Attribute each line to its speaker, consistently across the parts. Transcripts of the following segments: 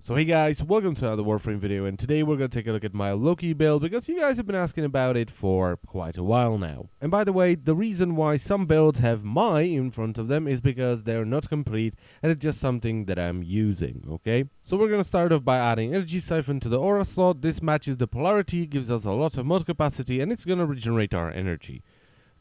Speaker 1: So hey guys, welcome to another Warframe video, and today we're going to take a look at my Loki build because you guys have been asking about it for quite a while now. And by the way, the reason why some builds have my in front of them is because they're not complete and it's just something that I'm using, okay? So we're going to start off by adding Energy Siphon to the aura slot. This matches the polarity, gives us a lot of mod capacity, and it's going to regenerate our energy.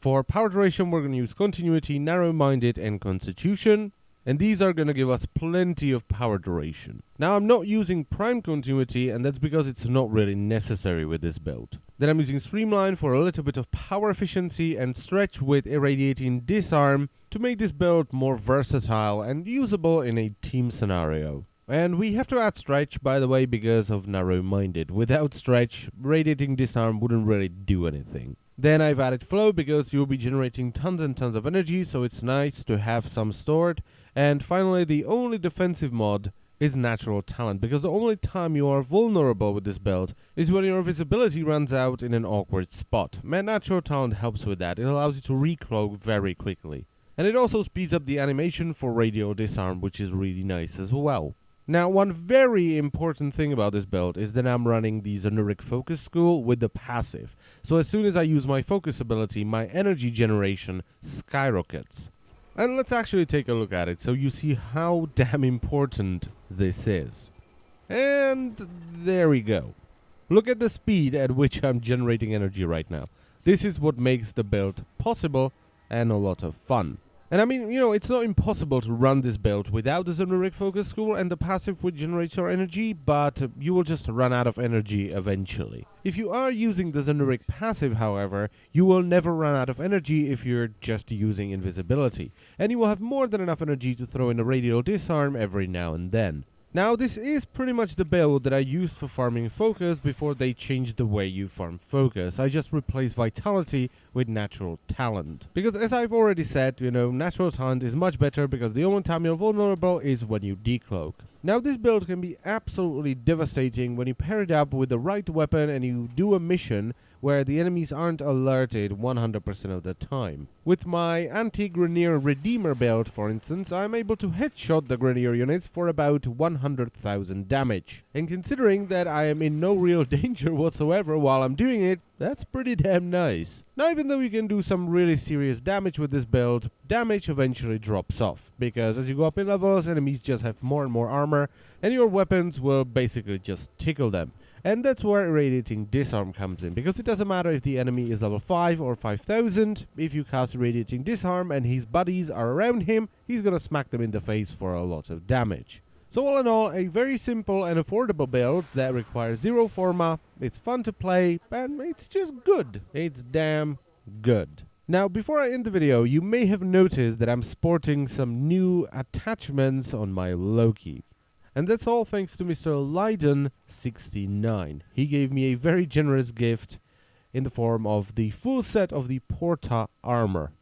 Speaker 1: For power duration, we're going to use Continuity, Narrow-Minded, and Constitution. And these are going to give us plenty of power duration. Now I'm not using prime continuity, and that's because it's not really necessary with this build. Then I'm using streamline for a little bit of power efficiency and stretch with irradiating disarm to make this build more versatile and usable in a team scenario. And we have to add stretch, by the way, because of narrow-minded. Without stretch, radiating disarm wouldn't really do anything. Then I've added flow because you'll be generating tons and tons of energy, so it's nice to have some stored. And finally, the only defensive mod is Natural Talent, because the only time you are vulnerable with this build is when your visibility runs out in an awkward spot. Man, Natural Talent helps with that. It allows you to recloak very quickly. And it also speeds up the animation for radial disarm, which is really nice as well. Now, one very important thing about this build is that I'm running the Zonuric Focus School with the passive. So as soon as I use my focus ability, my energy generation skyrockets. And let's actually take a look at it so you see how damn important this is. And there we go. Look at the speed at which I'm generating energy right now. This is what makes the build possible and a lot of fun. And I mean, you know, it's not impossible to run this build without the Zonuric Focus School and the passive which generates your energy, but you will just run out of energy eventually. If you are using the Zonuric passive, however, you will never run out of energy if you're just using invisibility. And you will have more than enough energy to throw in a radial disarm every now and then. Now, this is pretty much the build that I used for farming focus before they changed the way you farm focus. I just replaced vitality with natural talent. Because as I've already said, you know, natural talent is much better because the only time you're vulnerable is when you decloak. Now, this build can be absolutely devastating when you pair it up with the right weapon and you do a mission where the enemies aren't alerted 100% of the time. With my anti-Grenier Redeemer build, for instance, I'm able to headshot the Grenier units for about 100,000 damage. And considering that I am in no real danger whatsoever while I'm doing it, that's pretty damn nice. Now, even though you can do some really serious damage with this build, damage eventually drops off, because as you go up in levels, enemies just have more and more armor, and your weapons will basically just tickle them. And that's where Irradiating Disarm comes in, because it doesn't matter if the enemy is level 5 or 5000, if you cast Irradiating Disarm and his buddies are around him, he's gonna smack them in the face for a lot of damage. So all in all, a very simple and affordable build that requires 0 Forma, it's fun to play, and it's just good. It's damn good. Now, before I end the video, you may have noticed that I'm sporting some new attachments on my Loki. And that's all thanks to Mr. Leiden69. He gave me a very generous gift in the form of the full set of the Porta armor.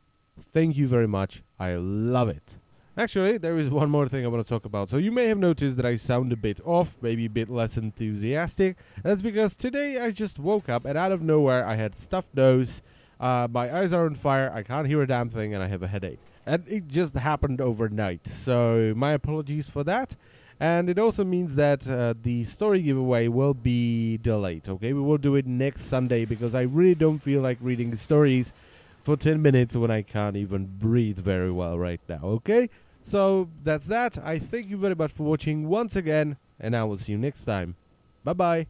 Speaker 1: Thank you very much. I love it. Actually, there is one more thing I want to talk about. So you may have noticed that I sound a bit off, maybe a bit less enthusiastic. That's because today I just woke up and out of nowhere I had stuffed nose, my eyes are on fire, I can't hear a damn thing, and I have a headache. And it just happened overnight. So my apologies for that. And it also means that the story giveaway will be delayed, okay? We will do it next Sunday because I really don't feel like reading the stories for 10 minutes when I can't even breathe very well right now, okay? So that's that. I thank you very much for watching once again, and I will see you next time. Bye-bye.